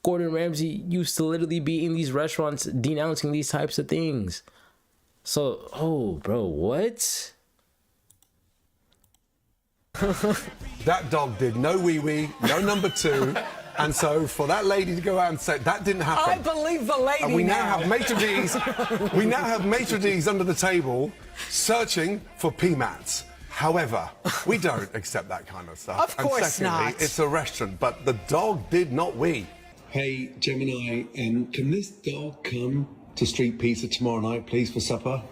Gordon Ramsay used to literally be in these restaurants denouncing these types of things. So, oh, bro, what? That dog did no wee-wee, no number two. And so for that lady to go out and say that didn't happen. I believe the lady. And we now have maitre d's. We now have maitre d's under the table searching for pee mats. However, we don't accept that kind of stuff. Of course and secondly, not. It's a restaurant, but the dog did not wee. Hey, Gemini, can this dog come to Street Pizza tomorrow night, please, for supper?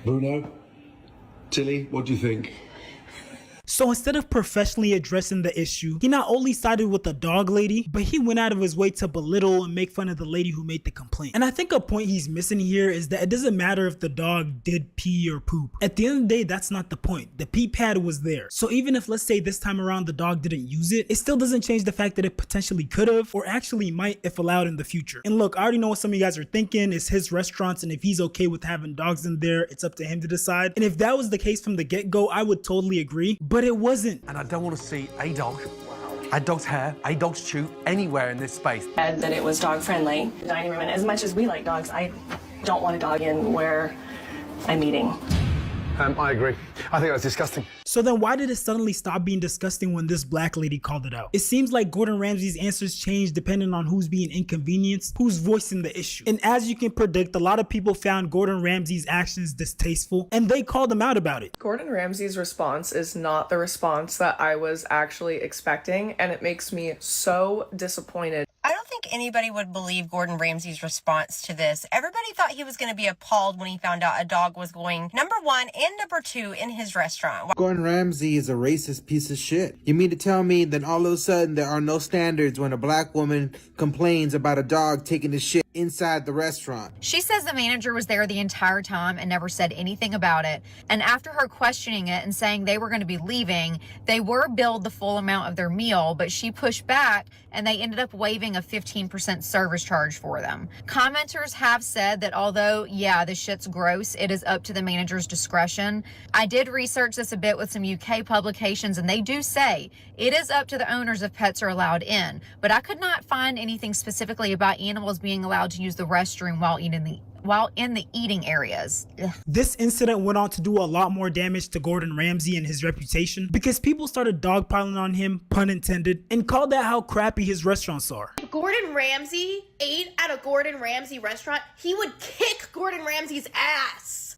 Bruno? Tilly, what do you think? So instead of professionally addressing the issue, he not only sided with the dog lady, but he went out of his way to belittle and make fun of the lady who made the complaint. And I think a point he's missing here is that it doesn't matter if the dog did pee or poop. At the end of the day, that's not the point. The pee pad was there. So even if, let's say this time around the dog didn't use it, it still doesn't change the fact that it potentially could have or actually might if allowed in the future. And look, I already know what some of you guys are thinking. It's his restaurants, and if he's okay with having dogs in there, it's up to him to decide. And if that was the case from the get-go, I would totally agree. But it wasn't. And I don't want to see a dog, a dog's hair, a dog's chew anywhere in this space. Said that it was dog friendly. Dining room, and as much as we like dogs, I don't want a dog in where I'm eating. I agree. I think that's disgusting. So then why did it suddenly stop being disgusting when this black lady called it out? It seems like Gordon Ramsay's answers change depending on who's being inconvenienced, who's voicing the issue. And as you can predict, a lot of people found Gordon Ramsay's actions distasteful and they called him out about it. Gordon Ramsay's response is not the response that I was actually expecting, and it makes me so disappointed. I don't think anybody would believe Gordon Ramsay's response to this. Everybody thought he was going to be appalled when he found out a dog was going number 1 and number 2 in his restaurant. Gordon Ramsay is a racist piece of shit. You mean to tell me that all of a sudden there are no standards when a black woman complains about a dog taking a shit inside the restaurant? She says the manager was there the entire time and never said anything about it. And after her questioning it and saying they were going to be leaving, they were billed the full amount of their meal, but she pushed back and they ended up waiving a 15% service charge for them. Commenters have said that although, yeah, this shit's gross, it is up to the manager's discretion. I did research this a bit with some UK publications, and they do say it is up to the owners if pets are allowed in, but I could not find anything specifically about animals being allowed to use the restroom while in the eating areas. Ugh. This incident went on to do a lot more damage to Gordon Ramsay and his reputation because people started dogpiling on him, pun intended, and called out how crappy his restaurants are. If Gordon Ramsay ate at a Gordon Ramsay restaurant, he would kick Gordon Ramsay's ass.